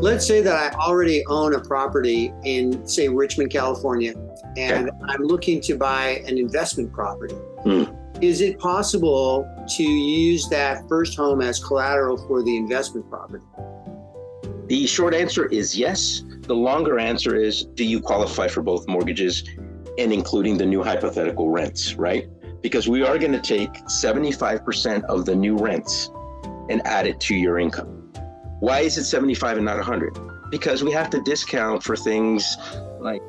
let's say that I already own a property in, say, Richmond, California, and I'm looking to buy an investment property. Is it possible to use that first home as collateral for the investment property? The short answer is yes. The longer answer is, do you qualify for both mortgages and including the new hypothetical rents, right? Because we are going to take 75% of the new rents and add it to your income. Why is it 75 and not 100? Because we have to discount for things like,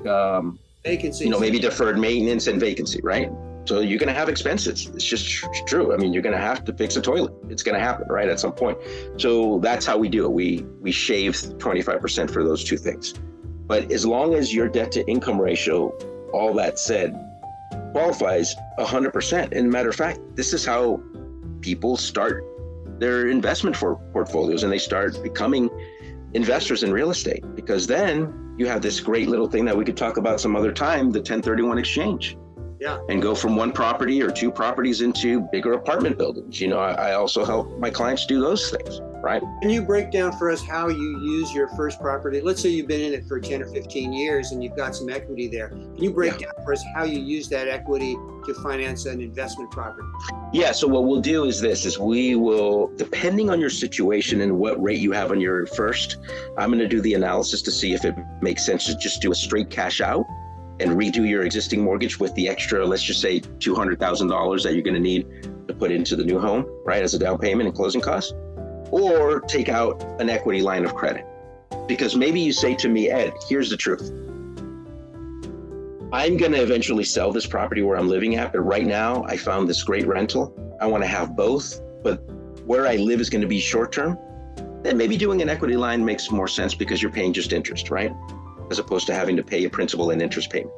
vacancy, maybe deferred maintenance and vacancy, right? So you're going to have expenses. It's just true. I mean, you're going to have to fix a toilet. It's going to happen, right, at some point. So that's how we do it. We shave 25% for those two things. But as long as your debt to income ratio, all that said, qualifies 100%. And matter of fact, this is how people start their investment portfolios, and they start becoming investors in real estate, because then you have this great little thing that we could talk about some other time, the 1031 exchange. Yeah. And go from one property or two properties into bigger apartment buildings. I also help my clients do those things, right? Can you break down for us how you use your first property? Let's say you've been in it for 10 or 15 years and you've got some equity there. Can you break down for us how you use that equity to finance an investment property? Yeah, so what we'll do is we will, depending on your situation and what rate you have on your first, I'm going to do the analysis to see if it makes sense to just do a straight cash out and redo your existing mortgage with the extra, let's just say $200,000 that you're going to need to put into the new home, right, as a down payment and closing costs, or take out an equity line of credit. Because maybe you say to me, Ed, here's the truth. I'm going to eventually sell this property where I'm living at, but right now I found this great rental. I want to have both, but where I live is going to be short term. Then maybe doing an equity line makes more sense because you're paying just interest, right? As opposed to having to pay a principal and interest payment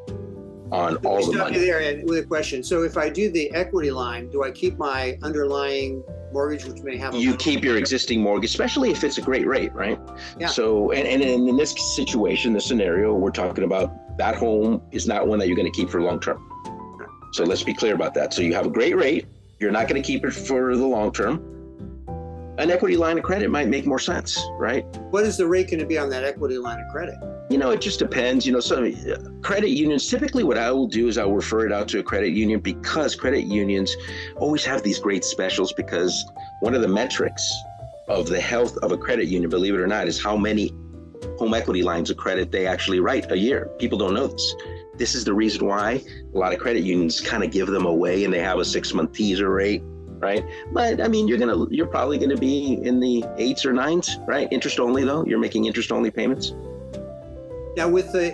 on all the money. There with a question. So if I do the equity line, do I keep my underlying mortgage, which may have you keep your existing mortgage, especially if it's a great rate, right? Yeah. So, and in this situation, this scenario, we're talking about that home is not one that you're going to keep for long term. So let's be clear about that. So you have a great rate. You're not going to keep it for the long term. An equity line of credit might make more sense, right? What is the rate going to be on that equity line of credit? It just depends. Some credit unions, typically what I will do is I'll refer it out to a credit union, because credit unions always have these great specials, because one of the metrics of the health of a credit union, believe it or not, is how many home equity lines of credit they actually write a year. People don't know this. This is the reason why a lot of credit unions kind of give them away and they have a 6-month teaser rate, right? But I mean, you're probably going to be in the 8s or 9s, right? Interest only though. You're making interest only payments. Now with the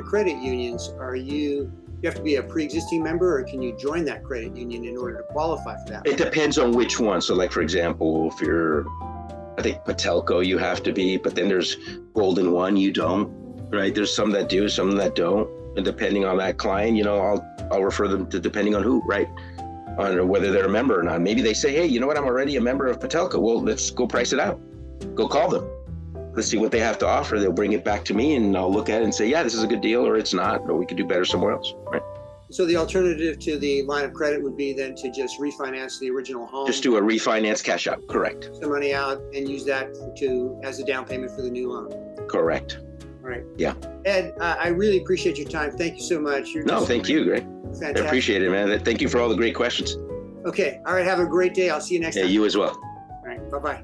credit unions, you have to be a pre-existing member, or can you join that credit union in order to qualify for that? It depends on which one. So like, for example, if you're, I think Patelco, you have to be, but then there's Golden One, you don't, right? There's some that do, some that don't. And depending on that client, I'll refer them to depending on who, right? On whether they're a member or not. Maybe they say, hey, you know what? I'm already a member of Patelco. Well, let's go price it out. Go call them. Let's see what they have to offer. They'll bring it back to me and I'll look at it and say, yeah, this is a good deal, or it's not, or we could do better somewhere else, right? So the alternative to the line of credit would be then to just refinance the original home. Just do a refinance cash out, correct. Some money out and use that as a down payment for the new loan. Correct. All right. Yeah. Ed, I really appreciate your time. Thank you so much. Thank you, Greg. Fantastic. I appreciate it, man. Thank you for all the great questions. Okay. All right. Have a great day. I'll see you next time. Yeah, you as well. All right. Bye-bye.